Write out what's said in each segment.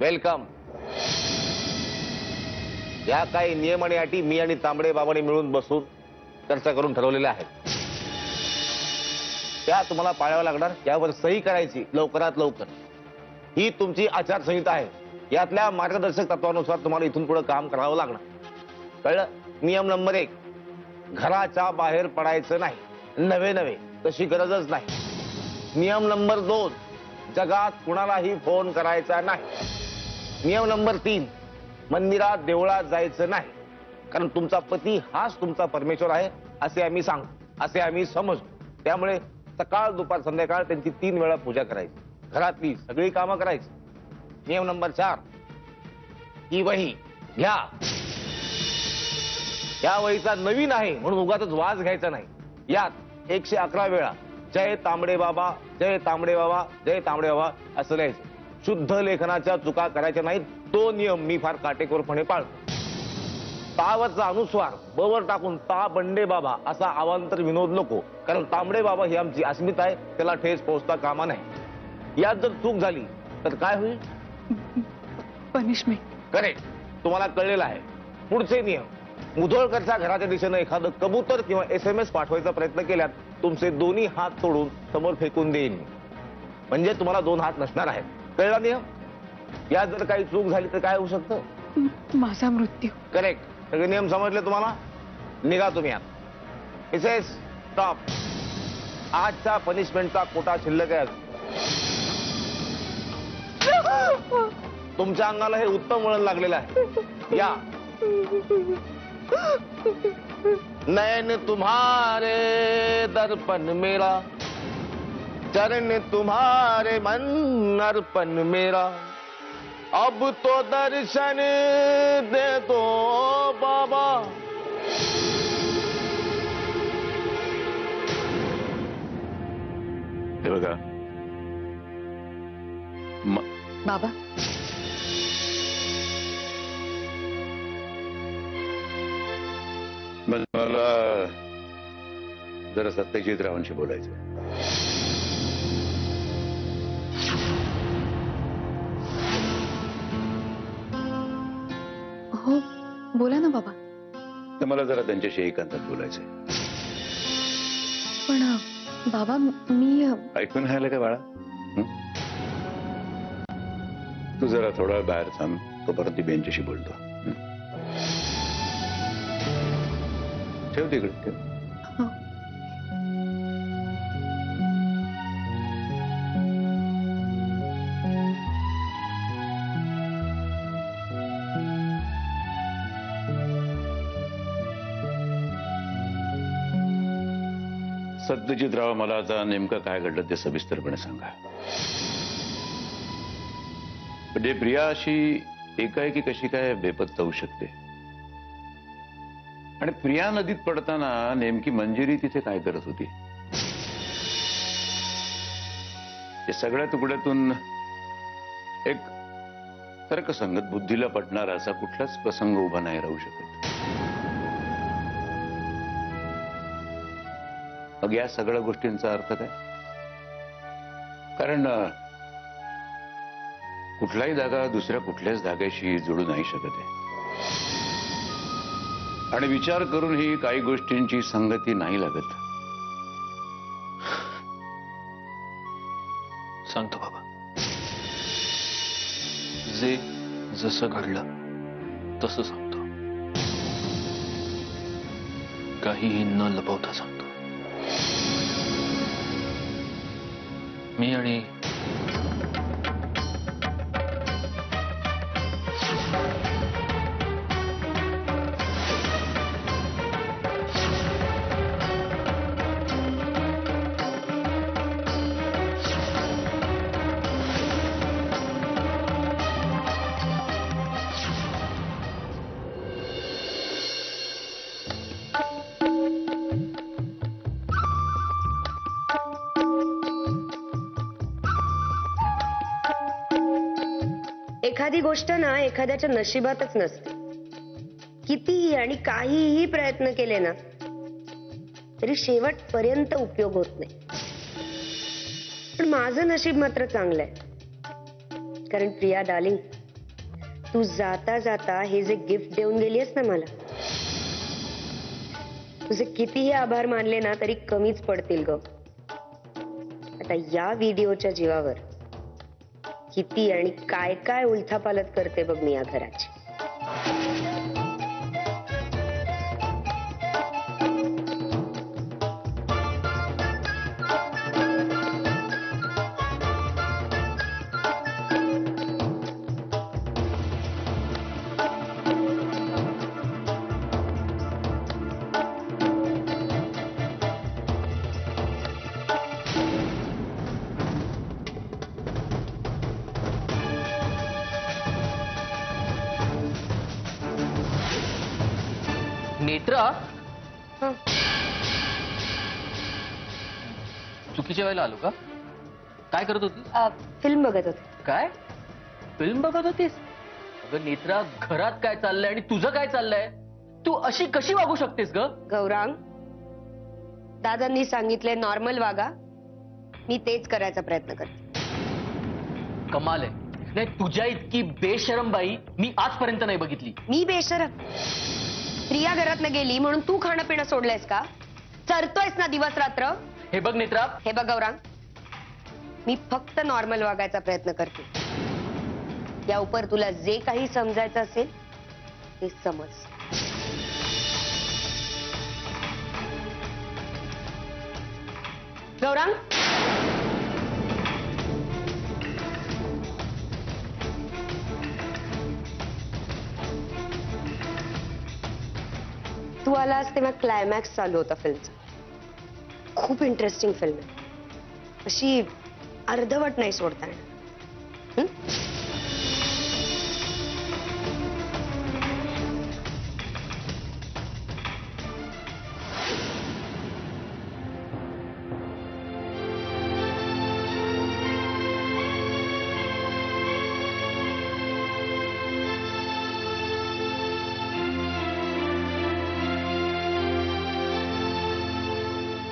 Welcome. या काही नियम आणि अटी मी आणि तांबडे बाबांनी मिळून बसून चर्चा करून ठरवलेल्या आहेत. त्या तुम्हाला पाळाव्या लागणार. यावर सही करायची लवकरात लवकर. ही तुमची आचारसंहिता आहे. यातल्या मार्गदर्शक तत्वानुसार तुम्हाला इथून पुढे काम करावं लागणार. कळलं? नियम नंबर 1, घराच्या बाहेर पडायचं नाही. नवे तशी गरजच नाही. नियम नंबर 2, जगात कुणालाही फोन करायचा नाही. नियम नंबर 3, मंदिरात देवळात जायचं नाही. कारण तुमचा पती हाच तुमचा परमेश्वर आहे असे आम्ही सांगतो, असे आम्ही समजतो. त्यामुळे सकाळ दुपार संध्याकाळ त्यांची 3 वेळा पूजा करायची. घरातली सगळी कामं करायची. नियम नंबर 4, ही वही घ्या. या वहीचा नवीन आहे म्हणून उगाचच वाज घ्यायचा नाही. यात 111 वेळा जय तांबडे बाबा, जय तांबडे बाबा, जय तांबडे बाबा असं लिहायचं. शुद्ध लेखनाच्या चुका करायच्या नाहीत. तो नियम मी फार काटेकोरपणे पाळतो. तावरचा अनुस्वार बवर टाकून ता बंडे बाबा असा अवांतर विनोद नको. कारण तांबडे बाबा ही आमची अस्मिता आहे. त्याला ठेस पोहोचता कामा नाही. यात जर चूक झाली तर काय होईल? पनिशमेंट. करेक्ट. तुम्हाला कळलेलं आहे. पुढचे नियम. मुधोळकरच्या घराच्या दिशेने एखादं कबूतर किंवा SMS पाठवायचा प्रयत्न केल्यात तुमचे दोन्ही हात तोडून समोर फेकून देईन. म्हणजे तुम्हाला 2 हात नसणार आहेत. कळला नियम? यात जर काही चूक झाली तर काय होऊ शकतं? माझा मृत्यू. करेक्ट. सगळे नियम समजले तुम्हाला? निघा तुम्ही आत. Mrs stop. आजच्या पनिशमेंटचा कोटा शिल्लक आहे. तुमच्या अंगाला हे उत्तम वळण लागलेलं आहे. या. नयन तुम्हारे दर्पण मेरा, चरण तुम्हारे मन अर्पण मेरा, अब तो दर्शन दे दो बाबा. हे बघा बाबा, मला जरा सत्यजित रावांशी बोलायचं. हो बोला ना बाबा. तर मला जरा त्यांच्याशी एकांतात बोलायचंय. पण बाबा मी ऐकून राहिलं का बाळा? तू जरा थोडा वेळ बाहेर थांब. तोपर्यंत बेंचशी बोलतो. ठेव तिकडे ठेव. सत्यजित राव, मला आता नेमकं काय घडलं ते सविस्तरपणे सांगा. म्हणजे प्रिया अशी एकाएकी कशी काय बेपत्ता होऊ शकते? आणि प्रिया नदीत पडताना नेमकी मंजिरी तिथे काय करत होती? या सगळ्या तुकड्यातून एक तर्कसंगत बुद्धीला पटणारा असा कुठलाच प्रसंग उभा नाही राहू शकत. मग या सगळ्या गोष्टींचा अर्थ काय? कारण कुठलाही धागा दुसऱ्या कुठल्याच धाग्याशी जोडू नाही शकत आहे. आणि विचार करून ही काही गोष्टींची संगती नाही लागत. सांगतो बाबा, जे जसं घडलं तसं सांगतो. काहीही न लपवता सांगतो. मी आणि एखादी गोष्ट ना एखाद्याच्या नशिबातच नसते. कितीही आणि काहीही प्रयत्न केले ना तरी शेवटपर्यंत उपयोग होत नाही. पण माझं नशीब मात्र चांगलं आहे. कारण प्रिया डार्लिंग, तू जाता जाता हे जे गिफ्ट देऊन गेलीस ना मला, तुझे कितीही आभार मानले ना तरी कमीच पडतील ग. आता या व्हिडिओच्या जीवावर किती आणि काय काय उलथापालत करते बघ मी या घराची. नेत्रा, हं. चुकीच्या वेळेला आलो का? काय करत होती? फिल्म बघत होते. काय फिल्म बघत होतीस? अगं नेत्रा, घरात काय चाललंय आणि तुझं काय चाललंय? तू अशी कशी वागू शकतेस ग? गौरांग, दादांनी सांगितलंय नॉर्मल वागा, मी तेच करायचा प्रयत्न करते. कमाल आहे. नाही, तुझ्या इतकी बेशरम बाई मी आजपर्यंत नाही बघितली. मी बेशरम? प्रिया घरातनं गेली म्हणून तू खाणं पिणं सोडलंयस का? चरतोयस ना दिवस रात्र? हे बघ नेत्रा, हे बघ गौरांग, मी फक्त नॉर्मल वागायचा प्रयत्न करते. या उपर तुला जे काही समजायचं असेल ते समज. गौरांग, तू आलास तेव्हा क्लायमॅक्स चालू होता फिल्मचा. खूप इंटरेस्टिंग फिल्म आहे, अशी अर्धवट नाही सोडता येणार. हं?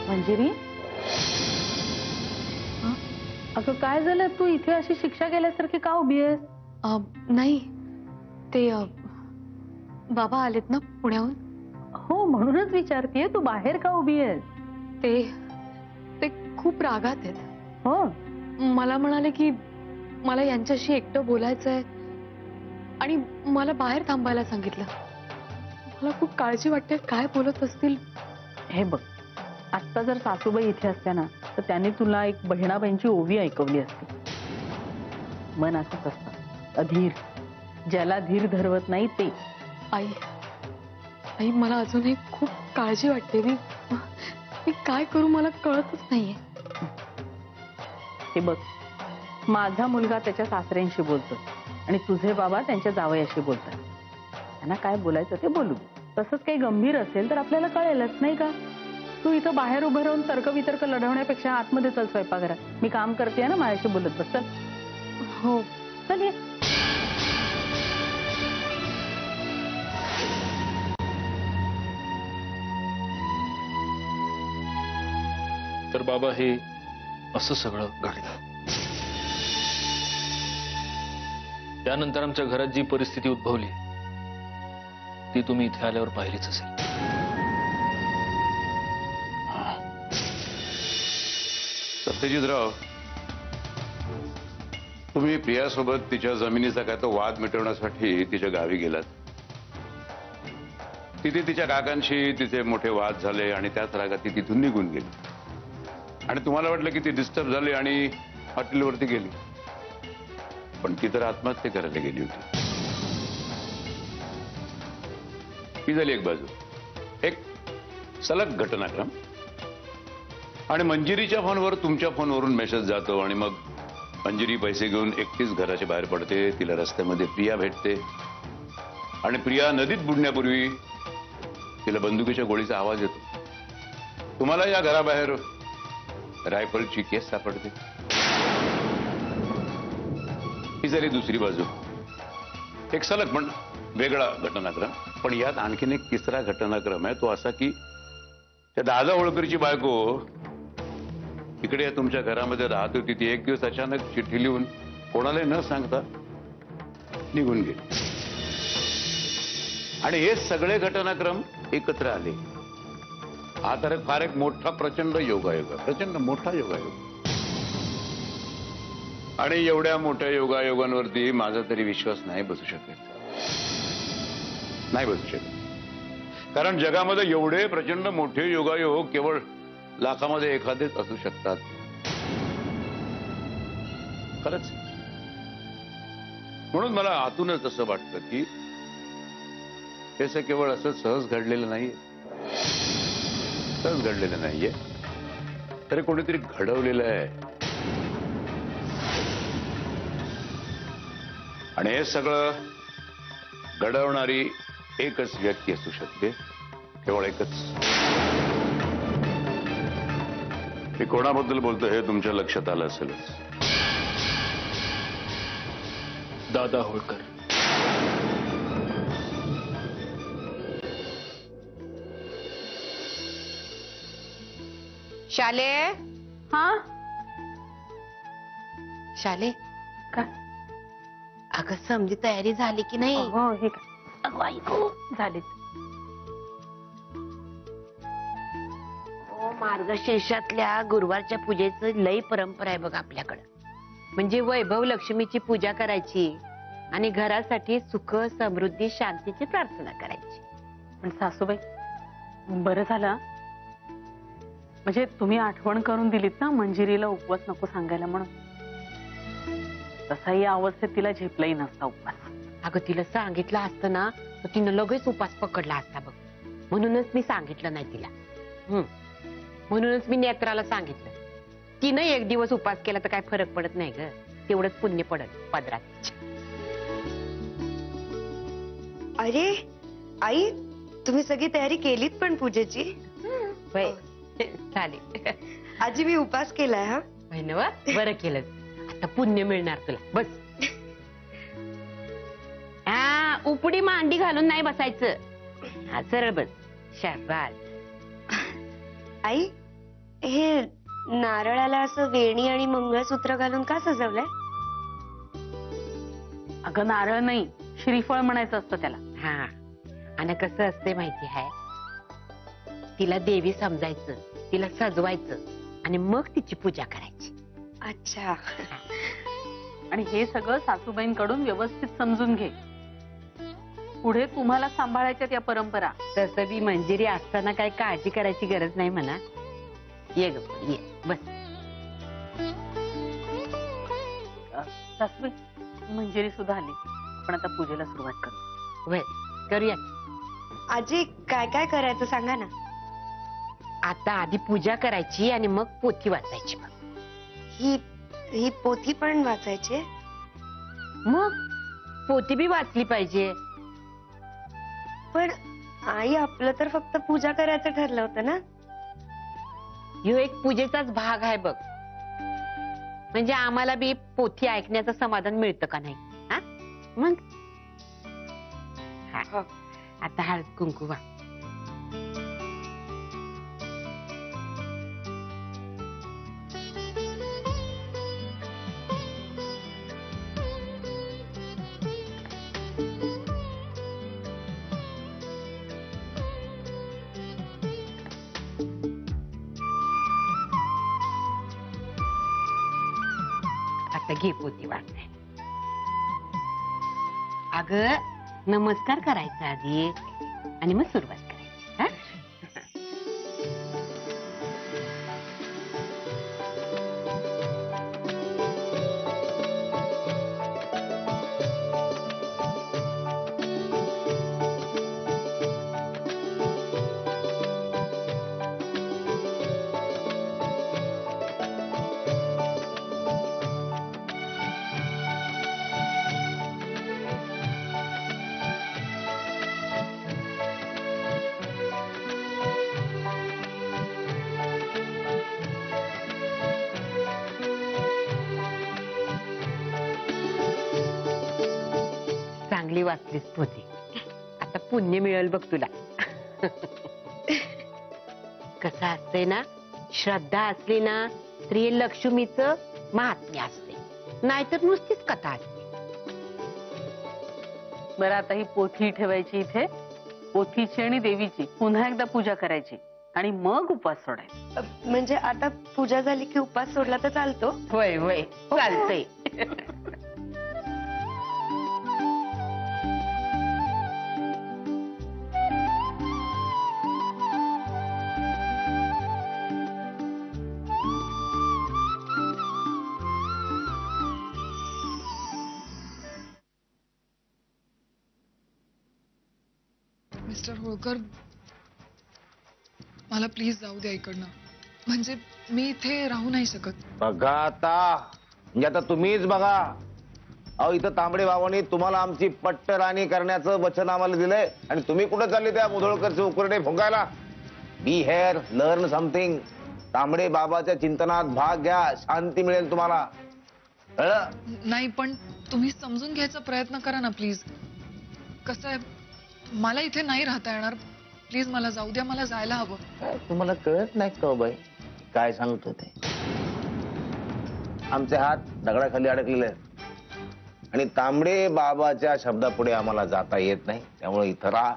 मंजिरी, अगं काय झालं? तू इथे अशी शिक्षा केल्यासारखी का उभी आहेस? नाही, ते बाबा आलेत ना पुण्याहून. हो, म्हणूनच विचारतेय, तू बाहेर का उभी आहेस? ते खूप रागात आहेत. हो, मला म्हणाले की मला यांच्याशी एकटं बोलायचंय आणि मला बाहेर थांबायला सांगितलं. मला खूप काळजी वाटते, काय बोलत असतील. हे बघ, आत्ता जर सासूबाई इथे असत्या ना तर त्यांनी तुला एक बहिणाबाईंची ओवी ऐकवली असती. मन असंच असतं, अधीर, ज्याला धीर धरवत नाही ते. आई, मला अजूनही खूप काळजी वाटते. मी काय करू मला कळतच नाहीये. हे बघ, माझा मुलगा त्याच्या सासऱ्यांशी बोलतो आणि तुझे बाबा त्यांच्या जावयाशी बोलतात. त्यांना काय बोलायचं ते बोलू. तसंच काही गंभीर असेल तर आपल्याला कळेलच, नाही का? तू इथं बाहेर उभं राहून तर्कवितर्क लढवण्यापेक्षा आतमध्ये चल स्वयंपाकघरात. मी काम करते ना, माझ्याशी बोलत बस. चल. हो, चल ये. तर बाबा हे असं सगळं घडलं. त्यानंतर आमच्या घरात जी परिस्थिती उद्भवली ती तुम्ही इथे आल्यावर पाहिलीच असेल. सत्यजितराव, तुम्ही प्रियासोबत तिच्या जमिनीचा काय तो वाद मिटवण्यासाठी तिच्या गावी गेलात. तिथे तिच्या काकांशी तिचे मोठे वाद झाले आणि त्याच रागात ती तिथून निघून गेली आणि तुम्हाला वाटलं की ती डिस्टर्ब झाली आणि हॉटेलवरती गेली, पण ती तर आत्महत्या करायला गेली होती. ही झाली एक बाजू, एक सलग घटनाक्रम. आणि मंजिरीच्या फोनवर तुमच्या फोनवरून मेसेज जातो आणि मग मंजिरी पैसे घेऊन एकटीच घराच्या बाहेर पडते. तिला रस्त्यामध्ये प्रिया भेटते आणि प्रिया नदीत बुडण्यापूर्वी तिला बंदुकीच्या गोळीचा आवाज येतो. तुम्हाला या घराबाहेर रायफलची केस सापडते. ही झाली दुसरी बाजू, एक सलग पण वेगळा घटनाक्रम. पण यात आणखीन एक तिसरा घटनाक्रम आहे, तो असा की त्या दादा होळकरची बायको इकडे तुमच्या घरामध्ये राहत होती. ती एक दिवस अचानक चिठ्ठी लिहून कोणालाही न सांगता निघून गेली. आणि हे सगळे घटनाक्रम एकत्र आले. हा तर फार एक मोठा प्रचंड योगायोग आहे, प्रचंड मोठा योगायोग. आणि एवढ्या मोठ्या योगायोगांवरती माझा तरी विश्वास नाही बसू शकत, नाही बसू शकत. कारण जगामध्ये एवढे प्रचंड मोठे योगायोग केवळ लाखामध्ये एखादेच असू शकतात. खरंच. म्हणून मला आतूनच असं वाटतं की हे केवळ असं सहज घडलेलं नाहीये, सहज घडलेलं नाहीये, तरी कोणीतरी घडवलेलं आहे. आणि हे सगळं घडवणारी एकच व्यक्ती असू शकते, केवळ एकच. मी कोणाबद्दल बोलतो हे तुमच्या लक्षात आलं असेलच. दादा होळकर. शाले, हा शाले, काय? अगं समजी तयारी झाली की नाही? हो, हे काय? अगं ऐकू झालीच. मार्गशीर्षातल्या गुरुवारच्या पूजेचं लई परंपरा आहे बघ आपल्याकडं. म्हणजे वैभव लक्ष्मीची पूजा करायची आणि घरासाठी सुख समृद्धी शांतीची प्रार्थना करायची. पण सासूबाई, बरं झालं म्हणजे तुम्ही आठवण करून दिलीत ना मंजिरीला उपवास नको सांगायला म्हणून. तसा या अवस्थेत तिला झेपलाही नसता उपवास. अगं तिला सांगितलं असतं ना तर तिनं लगेच उपास पकडला असता बघ. म्हणूनच मी सांगितलं नाही तिला. म्हणूनच मी नेत्राला सांगितलं. तिनं एक दिवस उपास केला तर काय फरक पडत नाही ग, तेवढंच पुण्य पडत पदरात. अरे आई, तुम्ही सगळी तयारी केलीत पण पूजेची? होय, चालेल. आजी मी उपास केलाय. हा बहिणवा, बरं केलं. आता पुण्य मिळणार तुला. बस. हा, उपडी मांडी घालून नाही बसायचं. हा, सरळ बस. शाबास. आई, हे नारळाला असं वेणी आणि मंगळसूत्र घालून का सजवलंय? अगं नारळ नाही, श्रीफळ म्हणायचं असतं त्याला. हा, आणि कसं असते माहिती आहे, तिला देवी समजायचं, तिला सजवायचं आणि मग तिची पूजा करायची. अच्छा. आणि हे सगळं सासूबाईंकडून व्यवस्थित समजून घे. पुढे तुम्हाला सांभाळायच्यात या परंपरा. तसं बी मंजिरी असताना काही काळजी करायची गरज नाही म्हणा. ये ग, ये बस. सासूबाई, मंजिरी सुद्धा आली. पण आता पूजेला सुरुवात करू. वय करूया. आजी, काय काय करायचं सांगा ना. आता आधी पूजा करायची आणि मग पोथी वाचायची. मग ही पोथी पण वाचायची? मग पोथी बी वाचली पाहिजे. पण आई, आपलं तर फक्त पूजा करायचं ठरलं होतं ना. ह्यो एक पूजेचाच भाग आहे बघ. म्हणजे आम्हाला बी पोथी ऐकण्याचं समाधान मिळतं का नाही? हा, मग हा, आता हळद कुंकू वा. आता घे पोथी वाटते. अगं नमस्कार करायचा आधी आणि मग सुरुवात करायची. हा, चांगली वाचलीस पोथी. आता पुण्य मिळेल बघ तुला. कसं असते ना, श्रद्धा असली ना स्त्री लक्ष्मीचं महात्म्य असते, नाहीतर नुसतीच कथा असते. बरं, आता ही पोथी ठेवायची इथे पोथीची आणि देवीची पुन्हा एकदा पूजा करायची आणि मग उपवास सोडायचा. म्हणजे आता पूजा झाली की उपवास सोडला तर चालतो? होय होय चालतंय. मिस्टर होळकर, मला प्लीज जाऊ द्या इकडनं. म्हणजे मी इथे राहू नाही शकत. बघा आता, म्हणजे आता तुम्हीच बघा. अहो, इथं तांबडे बाबांनी तुम्हाला आमची पट्टराणी करण्याचं वचन आम्हाला दिलंय आणि तुम्ही कुठं चालले त्या मुधोळकरचे उकरडे फुंकायला? बी हेअर, लर्न समथिंग. तांबडे बाबाच्या चिंतनात भाग घ्या, शांती मिळेल तुम्हाला. कळलं? नाही, पण तुम्ही समजून घ्यायचा प्रयत्न करा ना प्लीज. कसं आहे, मला इथे नाही राहता येणार. प्लीज मला जाऊ द्या, मला जायला हवं. काय तुम्हाला कळत नाही का बाई काय सांगतो ते? आमचे हात दगडाखाली अडकलेले आहेत आणि तांबडे बाबाच्या शब्दापुढे आम्हाला जाता येत नाही. त्यामुळे इथं राहा,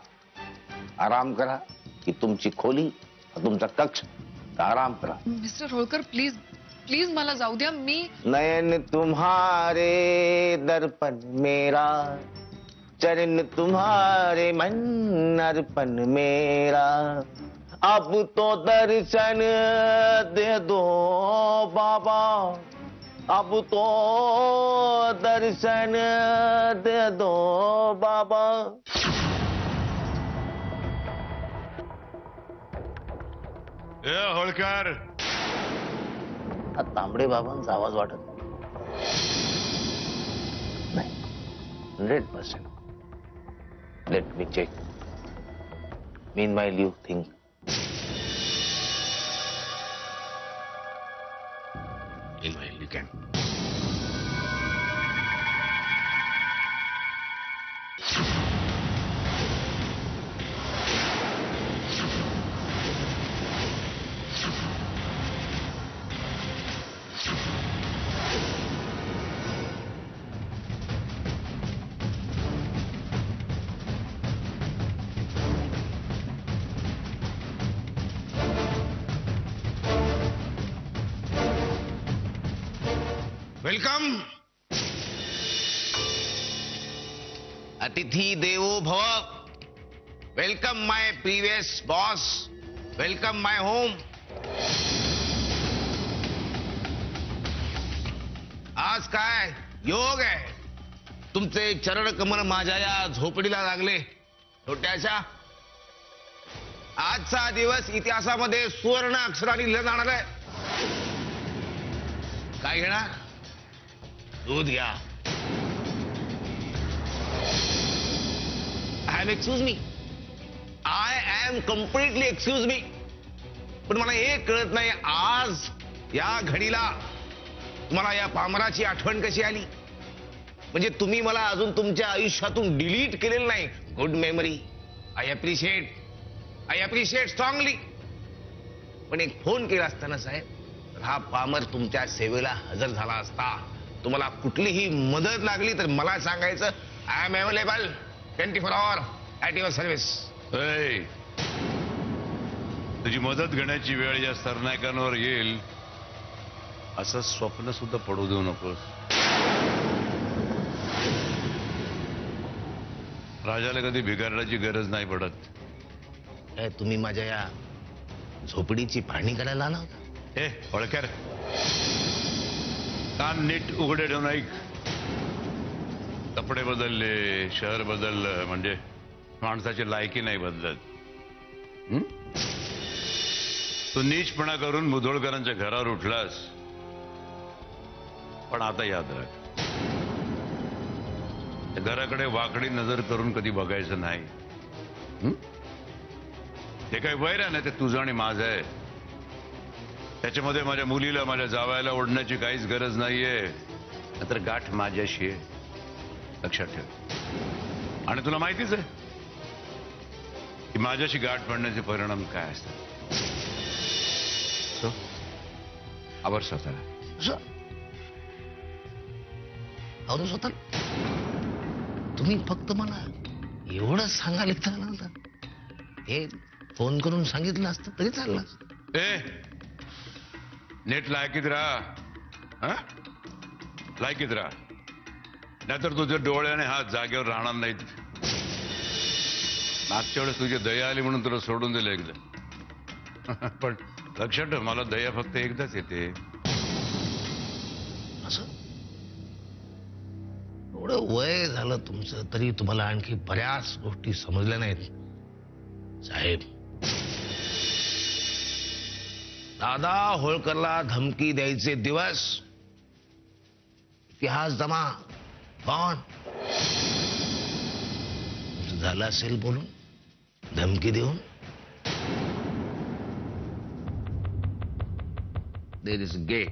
आराम करा. ही तुमची खोली, तुमचा कक्ष, आराम करा. मिस्टर होळकर, प्लीज प्लीज मला जाऊ द्या. मी नयन तुम्हारे दर्पण मेरा, चरण तुम्हारे मन अर्पण मेरा, अब तो दर्शन दे दो बाबा, अब तो दर्शन दे दो बाबा. होळकर, हा तांबडे बाबांचा आवाज वाटत नाही. 100%. Let me check. Meanwhile, you think. Meanwhile, you can. Welcome. अतिथि देवो भव. वेलकम माय प्रीवियस बॉस. वेलकम माय होम. आज काय योग आहे. तुमचे चरण कमल माझ्या या झोपडीला लागले. छोट्याशा आजचा दिवस इतिहासामध्ये सुवर्ण अक्षरांनी लिहिला जाणार आहे. काय घेणार? दूध घ्या. Excuse me, I am completely excuse me. पण मला हे कळत नाही, आज या घडीला तुम्हाला या पामराची आठवण कशी आली? म्हणजे तुम्ही मला अजून तुमच्या आयुष्यातून डिलीट केलेलं नाही. Good memory. I appreciate strongly. पण एक फोन केला असताना साहेब, तर हा पामर तुमच्या सेवेला हजर झाला असता. तुम्हाला कुठलीही मदत लागली तर मला सांगायचं. I am available 24 hours at your service. तुझी मदत घेण्याची वेळ या सरनायकांवर येईल असं स्वप्न सुद्धा पडू देऊ नकोस. राजाला कधी भिकारण्याची गरज नाही पडत. काय तुम्ही माझ्या या झोपडीची पाहणी करायला आला होता? ए होळकर, कान नीट उघडे ठेवून ऐक. कपडे बदलले, शहर बदललं म्हणजे माणसाची लायकी नाही बदलत. तू नीचपणा करून मुधोळकरांच्या घरावर उठलास. पण आता याद राख, घराकडे वाकडी नजर करून कधी बघायचं नाही. ते काही वैर आहे ना, ते तुझं आणि माझं आहे. त्याच्यामध्ये माझ्या मुलीला, माझ्या जावयाला ओढण्याची काहीच गरज नाहीये. नंतर गाठ माझ्याशी आहे, लक्षात ठेव. आणि तुला माहितीच आहे की माझ्याशी गाठ पडण्याचे परिणाम काय असतात. आवर स्वतःला. आवरून स्वतः तुम्ही फक्त मला एवढंच सांगायला तर हे फोन करून सांगितलं असतं तरी चाललं असतं. ए नीट लायकीत राहा हा? लायकीत राहा, नाहीतर तुझे डोळे आणि हात जागेवर राहणार नाहीत. मागच्या वेळेस तुझी दया आली म्हणून तुला सोडून दिलं एकदा. पण लक्षात ठेव, मला दया फक्त एकदाच येते. असं एवढं वय झालं तुमचं तरी तुम्हाला आणखी बऱ्याच गोष्टी समजल्या नाहीत साहेब. दादा होळकरला धमकी द्यायचे दिवस इतिहास जमा कोण झालं असेल बोलून, धमकी देऊन. There is gay